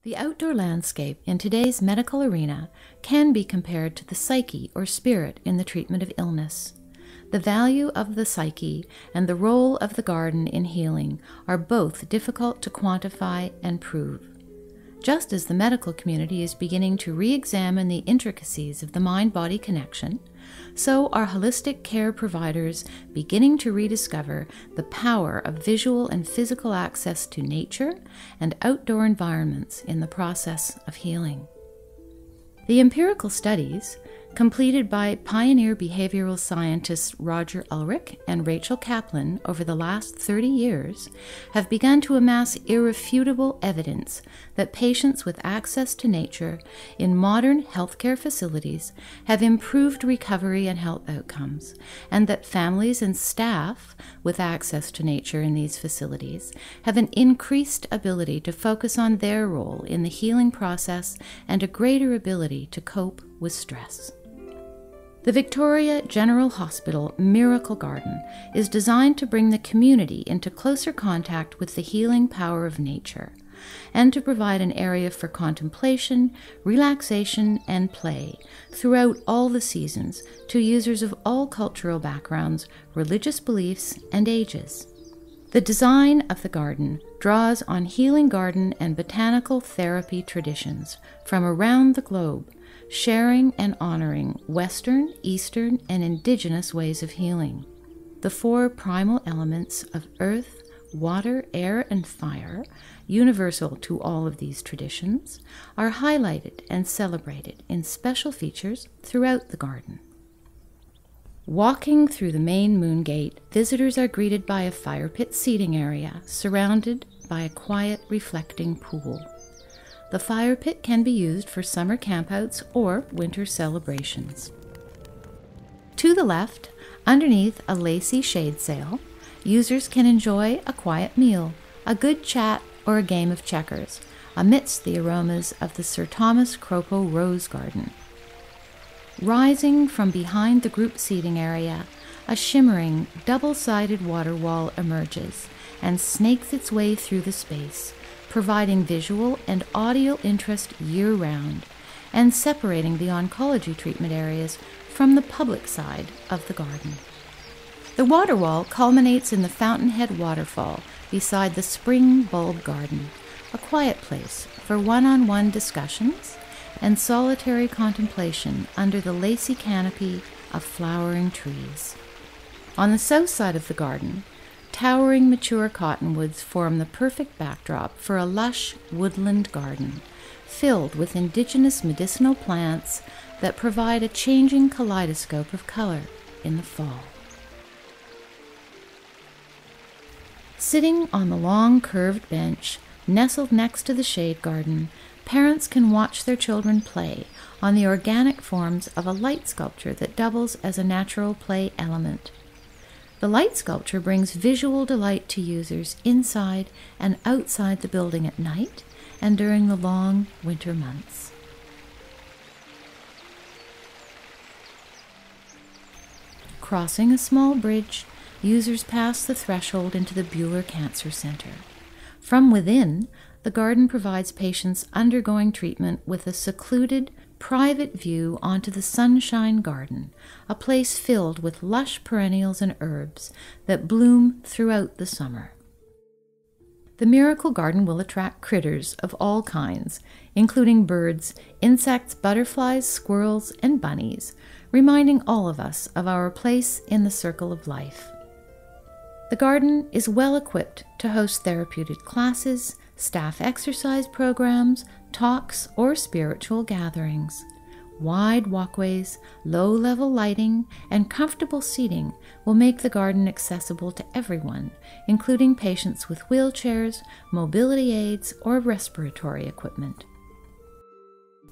The outdoor landscape in today's medical arena can be compared to the psyche or spirit in the treatment of illness. The value of the psyche and the role of the garden in healing are both difficult to quantify and prove. Just as the medical community is beginning to re-examine the intricacies of the mind-body connection, so are holistic care providers beginning to rediscover the power of visual and physical access to nature and outdoor environments in the process of healing. The empirical studies, completed by pioneer behavioral scientists Roger Ulrich and Rachel Kaplan over the last 30 years, have begun to amass irrefutable evidence that patients with access to nature in modern healthcare facilities have improved recovery and health outcomes, and that families and staff with access to nature in these facilities have an increased ability to focus on their role in the healing process and a greater ability to cope with stress. The Victoria General Hospital Miracle Garden is designed to bring the community into closer contact with the healing power of nature, and to provide an area for contemplation, relaxation, and play throughout all the seasons to users of all cultural backgrounds, religious beliefs, and ages. The design of the garden draws on healing garden and botanical therapy traditions from around the globe, sharing and honoring Western, Eastern, and indigenous ways of healing. The four primal elements of earth, water, air, and fire, universal to all of these traditions, are highlighted and celebrated in special features throughout the garden. Walking through the main moon gate, visitors are greeted by a fire pit seating area surrounded by a quiet, reflecting pool. The fire pit can be used for summer campouts or winter celebrations. To the left, underneath a lacy shade sail, users can enjoy a quiet meal, a good chat, or a game of checkers, amidst the aromas of the Sir Thomas Cropo Rose Garden. Rising from behind the group seating area, a shimmering, double-sided water wall emerges and snakes its way through the space, providing visual and audio interest year-round, and separating the oncology treatment areas from the public side of the garden. The water wall culminates in the Fountainhead Waterfall beside the Spring Bulb Garden, a quiet place for one-on-one discussions and solitary contemplation under the lacy canopy of flowering trees. On the south side of the garden, towering mature cottonwoods form the perfect backdrop for a lush woodland garden, filled with indigenous medicinal plants that provide a changing kaleidoscope of color in the fall. Sitting on the long curved bench, nestled next to the shade garden, parents can watch their children play on the organic forms of a light sculpture that doubles as a natural play element. The light sculpture brings visual delight to users inside and outside the building at night and during the long winter months. Crossing a small bridge, users pass the threshold into the Buehler Cancer Center. From within, the garden provides patients undergoing treatment with a secluded, private view onto the Sunshine Garden, a place filled with lush perennials and herbs that bloom throughout the summer. The Miracle Garden will attract critters of all kinds, including birds, insects, butterflies, squirrels, and bunnies, reminding all of us of our place in the circle of life. The garden is well equipped to host therapeutic classes, staff exercise programs, talks, or spiritual gatherings. Wide walkways, low-level lighting, and comfortable seating will make the garden accessible to everyone, including patients with wheelchairs, mobility aids, or respiratory equipment.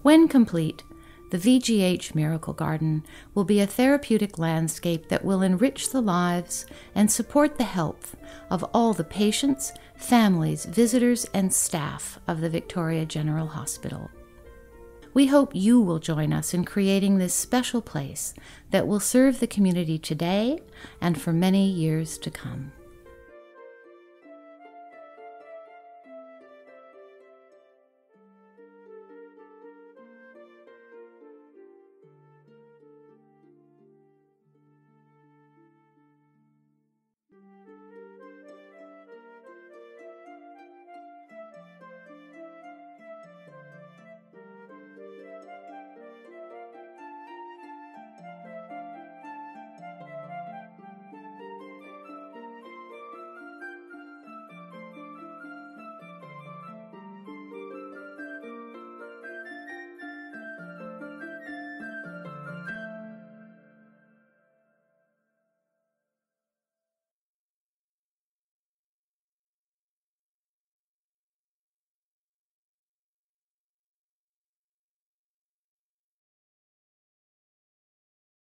When complete, the VGH Miracle Garden will be a therapeutic landscape that will enrich the lives and support the health of all the patients, families, visitors, and staff of the Victoria General Hospital. We hope you will join us in creating this special place that will serve the community today and for many years to come.